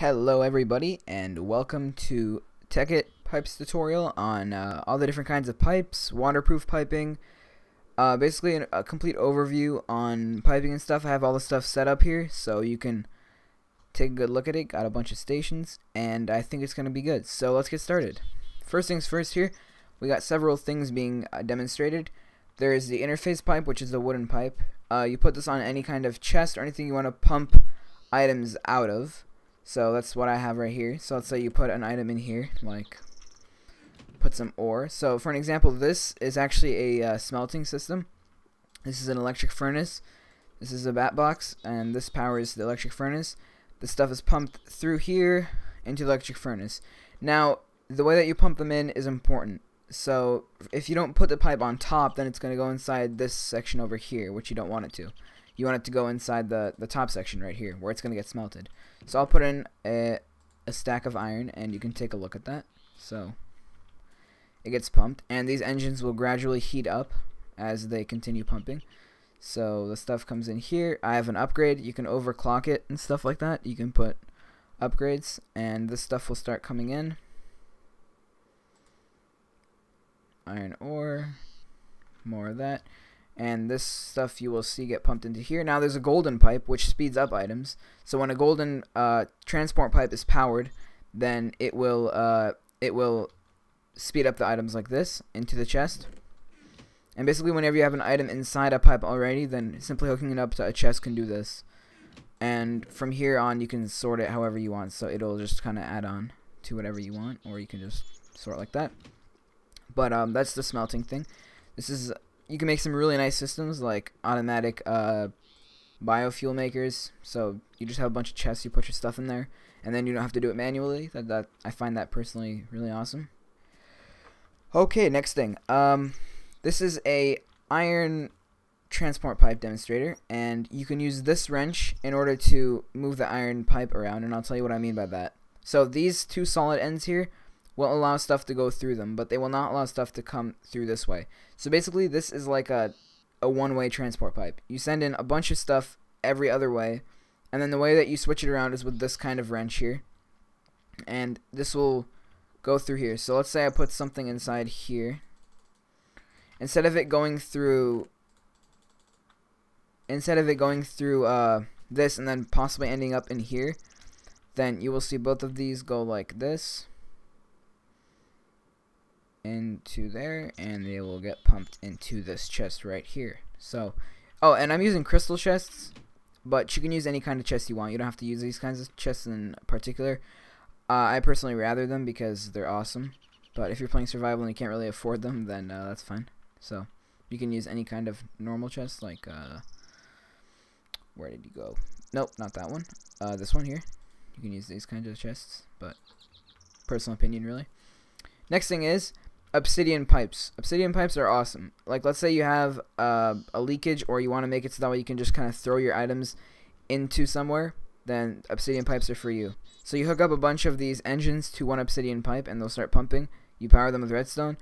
Hello everybody and welcome to Tekkit pipes tutorial on all the different kinds of pipes, waterproof piping, basically a complete overview on piping and stuff. I have all the stuff set up here so you can take a good look at it. Got a bunch of stations and I think it's going to be good. So let's get started. First things first here, we got several things being demonstrated. There is the interface pipe, which is the wooden pipe. You put this on any kind of chest or anything you want to pump items out of. So that's what I have right here. So let's say you put an item in here, like put some ore. So for an example, this is actually a smelting system. This is an electric furnace. This is a bat box, and this powers the electric furnace. The stuff is pumped through here into the electric furnace. Now, the way that you pump them in is important. So if you don't put the pipe on top, then it's going to go inside this section over here, which you don't want it to. You want it to go inside the top section right here, where it's going to get smelted. So I'll put in a stack of iron, and you can take a look at that. So it gets pumped, and these engines will gradually heat up as they continue pumping. So the stuff comes in here. I have an upgrade. You can overclock it and stuff like that. You can put upgrades, and this stuff will start coming in. Iron ore, more of that. And this stuff you will see get pumped into here. Now there's a golden pipe which speeds up items. So when a golden transport pipe is powered, then it will speed up the items like this into the chest. And basically whenever you have an item inside a pipe already, then simply hooking it up to a chest can do this. And from here on you can sort it however you want. So it'll just kind of add on to whatever you want, or you can just sort like that. But that's the smelting thing. This is, you can make some really nice systems like automatic biofuel makers. So you just have a bunch of chests, you put your stuff in there, and then you don't have to do it manually. I find that personally really awesome. Okay, next thing. This is a iron transport pipe demonstrator, and you can use this wrench in order to move the iron pipe around, and I'll tell you what I mean by that. So these two solid ends here will allow stuff to go through them, but they will not allow stuff to come through this way. So basically this is like a one-way transport pipe. You send in a bunch of stuff every other way, and then the way that you switch it around is with this kind of wrench here, and this will go through here. So let's say I put something inside here. Instead of it going through this and then possibly ending up in here, then you will see both of these go like this into there, and they will get pumped into this chest right here. So, oh, and I'm using crystal chests, but you can use any kind of chest you want. You don't have to use these kinds of chests in particular. I personally rather them because they're awesome, but if you're playing survival and you can't really afford them, then that's fine. So you can use any kind of normal chest, like where did you go? Nope, not that one. This one here. You can use these kinds of chests, but personal opinion really. Next thing is Obsidian pipes. Obsidian pipes are awesome. Like, let's say you have a leakage, or you want to make it so that way you can just kind of throw your items into somewhere, then Obsidian pipes are for you. So you hook up a bunch of these engines to one Obsidian pipe, and they'll start pumping. You power them with redstone.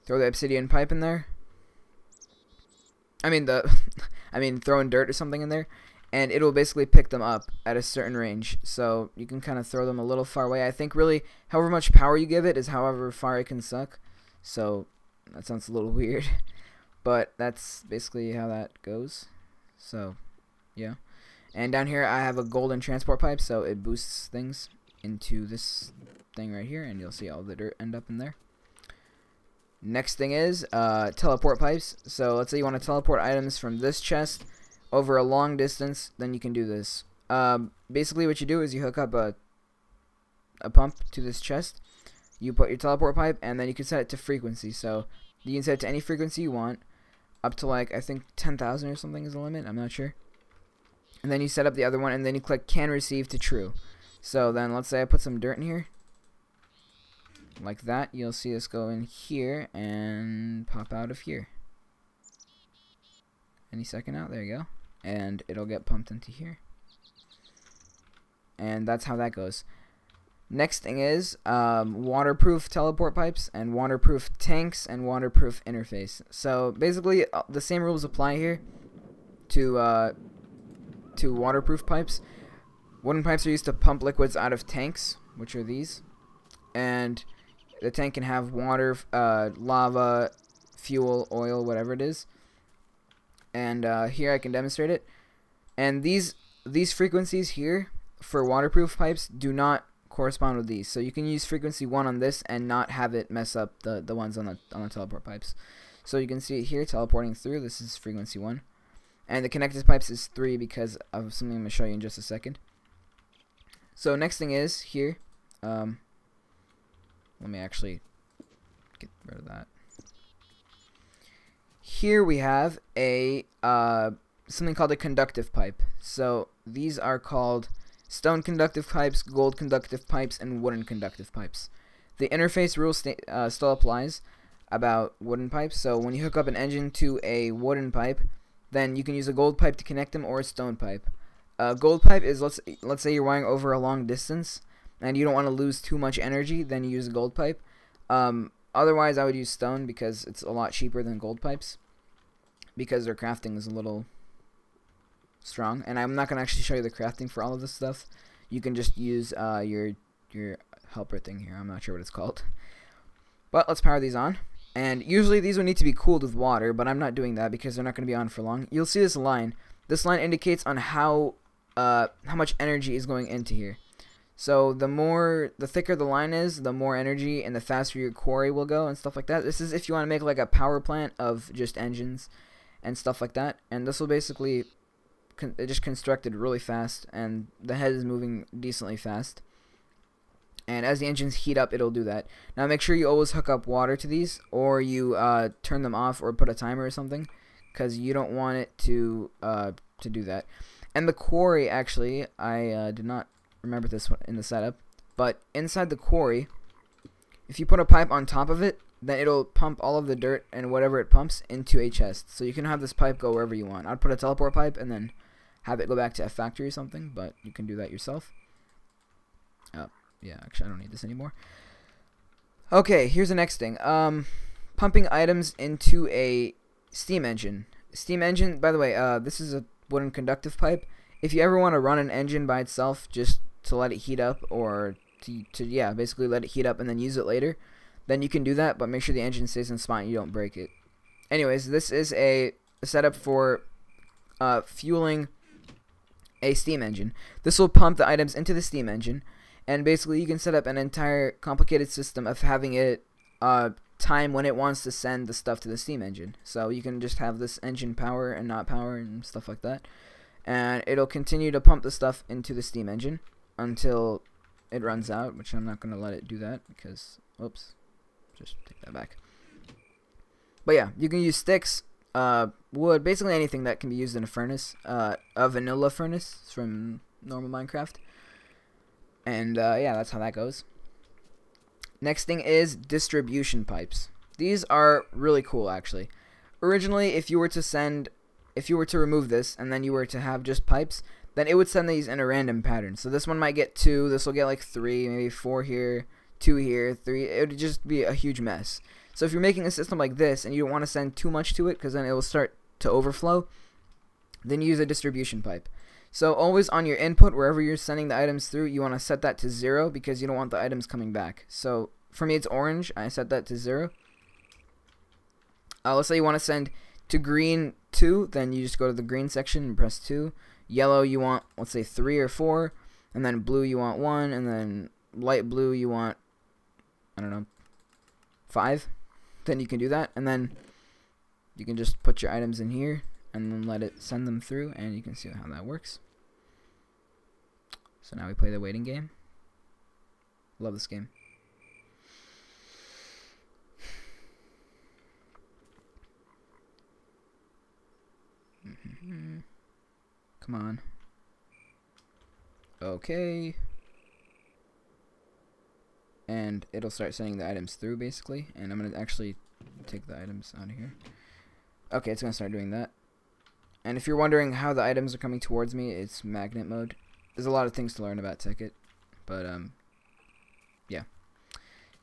Throw the Obsidian pipe in there. I mean throw in dirt or something in there, and it'll basically pick them up at a certain range. So you can kind of throw them a little far away. I think really however much power you give it is however far it can suck. So that sounds a little weird, but that's basically how that goes. So yeah. And down here I have a golden transport pipe, so it boosts things into this thing right here, and you'll see all the dirt end up in there. Next thing is teleport pipes. So let's say you want to teleport items from this chest over a long distance, then you can do this. Basically what you do is you hook up a pump to this chest, you put your teleport pipe, and then you can set it to frequency. So you can set it to any frequency you want, up to like I think 10,000 or something is the limit, I'm not sure. And then you set up the other one, and then you click can receive to true. So then let's say I put some dirt in here, like that. You'll see this go in here and pop out of here any second now. There you go, and it'll get pumped into here, and that's how that goes. Next thing is waterproof teleport pipes and waterproof tanks and waterproof interface. So basically the same rules apply here to waterproof pipes. Wooden pipes are used to pump liquids out of tanks, which are these. And the tank can have water, lava, fuel, oil, whatever it is. And here I can demonstrate it. And these frequencies here for waterproof pipes do not correspond with these. So you can use frequency 1 on this and not have it mess up the ones on the teleport pipes. So you can see it here teleporting through. This is frequency 1. And the connected pipes is 3 because of something I'm going to show you in just a second. So next thing is here. Let me actually get rid of that. Here we have a something called a conductive pipe. So these are called stone conductive pipes, gold conductive pipes, and wooden conductive pipes. The interface rule still applies about wooden pipes. So when you hook up an engine to a wooden pipe, then you can use a gold pipe to connect them or a stone pipe. Gold pipe is, let's say you're wiring over a long distance and you don't want to lose too much energy, then you use a gold pipe. Otherwise, I would use stone because it's a lot cheaper than gold pipes because their crafting is a little strong. And I'm not going to actually show you the crafting for all of this stuff. You can just use your helper thing here. I'm not sure what it's called. But let's power these on. And usually these would need to be cooled with water, but I'm not doing that because they're not going to be on for long. You'll see this line. This line indicates on how much energy is going into here. So the thicker the line is, the more energy and the faster your quarry will go and stuff like that. This is if you want to make like a power plant of just engines and stuff like that. And this will basically just constructed really fast, and the head is moving decently fast. And as the engines heat up, it'll do that. Now make sure you always hook up water to these, or you turn them off or put a timer or something, because you don't want it to do that. And the quarry, actually, I did not remember this one in the setup, but inside the quarry, if you put a pipe on top of it, then it'll pump all of the dirt and whatever it pumps into a chest. So you can have this pipe go wherever you want. I'd put a teleport pipe and then have it go back to a factory or something, but you can do that yourself. Yeah, actually I don't need this anymore. Okay, here's the next thing. Pumping items into a steam engine. Steam engine, by the way, this is a wooden conductive pipe. If you ever want to run an engine by itself just to let it heat up, or to basically let it heat up and then use it later, then you can do that, but make sure the engine stays in spot and you don't break it. Anyways, this is a setup for fueling a steam engine. This will pump the items into the steam engine, and basically you can set up an entire complicated system of having it time when it wants to send the stuff to the steam engine. So you can just have this engine power and not power and stuff like that, and it'll continue to pump the stuff into the steam engine until it runs out, which I'm not going to let it do that because, oops, just take that back. But yeah, you can use sticks, wood, basically anything that can be used in a furnace, a vanilla furnace from normal Minecraft. And yeah, that's how that goes. Next thing is distribution pipes. These are really cool, actually. Originally, if you were to remove this and then you were to have just pipes, then it would send these in a random pattern. So this one might get 2, this will get like 3, maybe 4 here, 2 here, 3. It would just be a huge mess. So if you're making a system like this and you don't want to send too much to it because then it will start to overflow, then use a distribution pipe. So always on your input, wherever you're sending the items through, you want to set that to 0 because you don't want the items coming back. So for me it's orange, I set that to 0. Let's say you want to send to green 2, then you just go to the green section and press 2. Yellow you want, let's say 3 or 4, and then blue you want 1, and then light blue you want, I don't know, 5. Then you can do that, and then you can just put your items in here and then let it send them through, and you can see how that works. So now we play the waiting game. Love this game. Come on. Okay. And it'll start sending the items through, basically. And I'm going to actually take the items out of here. Okay, it's going to start doing that. And if you're wondering how the items are coming towards me, it's magnet mode. There's a lot of things to learn about Tekkit. But, yeah.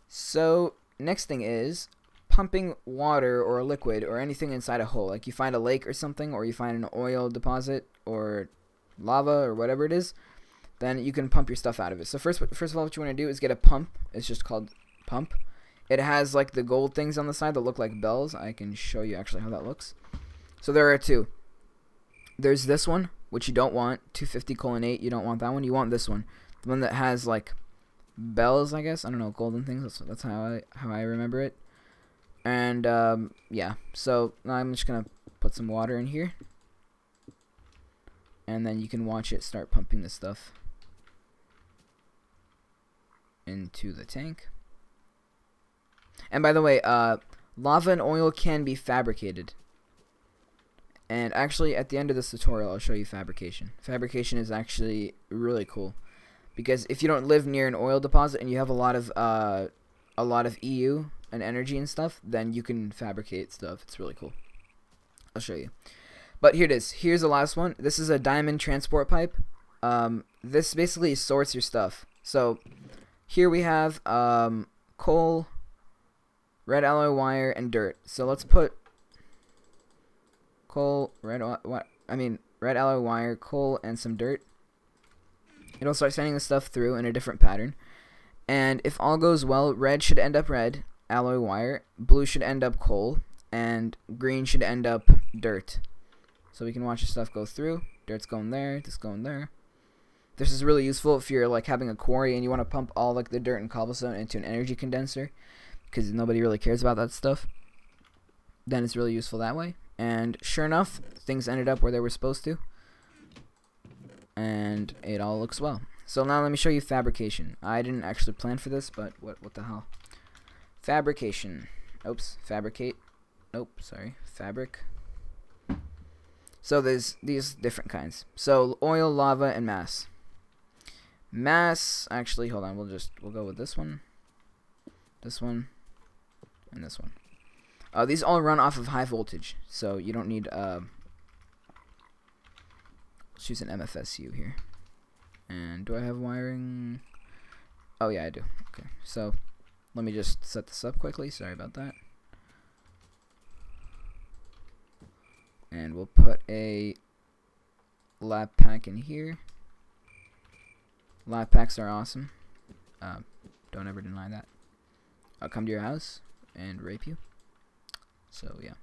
So, next thing is pumping water or a liquid or anything inside a hole. Like you find a lake or something, or you find an oil deposit or lava or whatever it is. then you can pump your stuff out of it. So first of all, what you want to do is get a pump. It's just called pump. It has like the gold things on the side that look like bells. I can show you actually how that looks. So there are two. There's this one, which you don't want, 250:8. You don't want that one. You want this one, the one that has like bells, I guess. I don't know, golden things. That's how I remember it. And yeah. So now I'm just gonna put some water in here, and then you can watch it start pumping this stuff into the tank. And by the way, lava and oil can be fabricated. And actually, at the end of this tutorial, I'll show you fabrication. Fabrication is actually really cool, because if you don't live near an oil deposit and you have a lot of EU and energy and stuff, then you can fabricate stuff. It's really cool. I'll show you. But here it is. Here's the last one. This is a diamond transport pipe. This basically sorts your stuff. So here we have coal, red alloy wire, and dirt. So let's put coal, red alloy wire, coal, and some dirt. It'll start sending the stuff through in a different pattern. And if all goes well, red should end up red alloy wire, blue should end up coal, and green should end up dirt. So we can watch the stuff go through. Dirt's going there, this going there. This is really useful if you're like having a quarry and you want to pump all like the dirt and cobblestone into an energy condenser, because nobody really cares about that stuff. Then it's really useful that way. And sure enough, things ended up where they were supposed to, and it all looks well. So now let me show you fabrication. I didn't actually plan for this, but what the hell? Fabrication. Oops, fabricate. Nope, sorry, fabric. So there's these different kinds. So oil, lava, and mass. Mass, actually, hold on, we'll go with this one, and this one. These all run off of high voltage, so you don't need let's use an MFSU here. And do I have wiring? Oh yeah, I do. Okay, so let me just set this up quickly. Sorry about that. And we'll put a lab pack in here. Lab packs are awesome. Don't ever deny that. I'll come to your house and rape you. So yeah.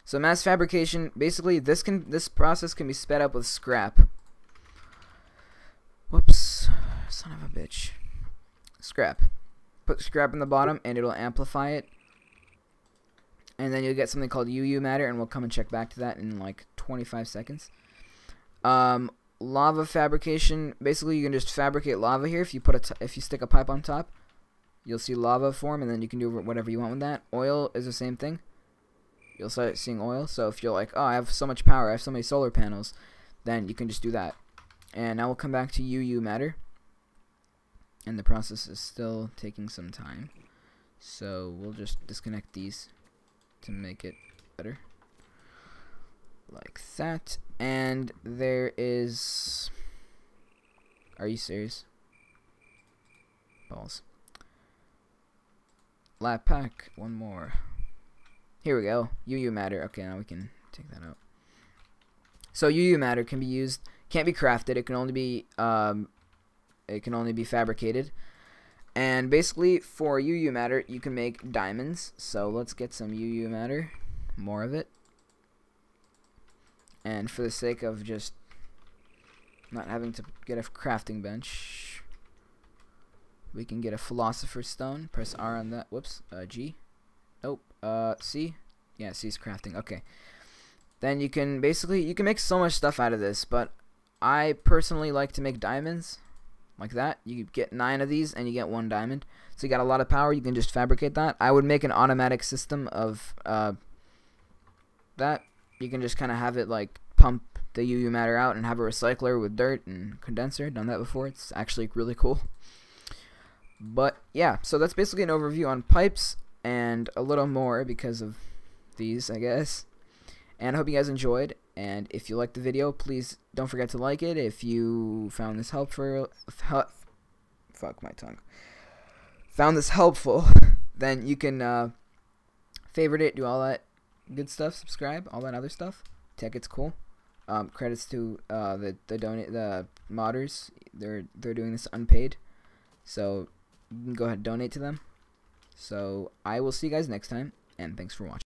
So mass fabrication, basically this process can be sped up with scrap. Whoops, son of a bitch. Scrap. Put scrap in the bottom and it'll amplify it. And then you'll get something called UU matter, and we'll come and check back to that in like 25 seconds. Lava fabrication, basically you can just fabricate lava here. If you stick a pipe on top, you'll see lava form, and then you can do whatever you want with that. Oil is the same thing. You'll start seeing oil. So if you're like, oh, I have so much power, I have so many solar panels, then you can just do that. And now we'll come back to UU matter. And the process is still taking some time. So we'll just disconnect these to make it better. Like that. And there is... Are you serious? Balls. Lab pack. One more. Here we go. UU matter. Okay, now we can take that out. So UU matter can be used. Can't be crafted. It can only be fabricated. And basically, for UU matter, you can make diamonds. So let's get some UU matter, more of it. And for the sake of just not having to get a crafting bench, we can get a philosopher's stone. Press R on that. Whoops. G. Nope. C. Yeah, C is crafting. Okay. Then you can make so much stuff out of this, but I personally like to make diamonds. Like that. You get 9 of these and you get 1 diamond. So you got a lot of power. You can just fabricate that. I would make an automatic system of that. You can just kind of have it like pump the UU matter out and have a recycler with dirt and condenser. Done that before. It's actually really cool. But yeah, so that's basically an overview on pipes and a little more because of these, I guess. And I hope you guys enjoyed. And if you liked the video, please don't forget to like it. If you found this helpful, found this helpful, then you can favorite it, do all that good stuff, subscribe, all that other stuff. Tekkit's cool. Credits to the modders. They're doing this unpaid, so you can go ahead and donate to them. So I will see you guys next time, and thanks for watching.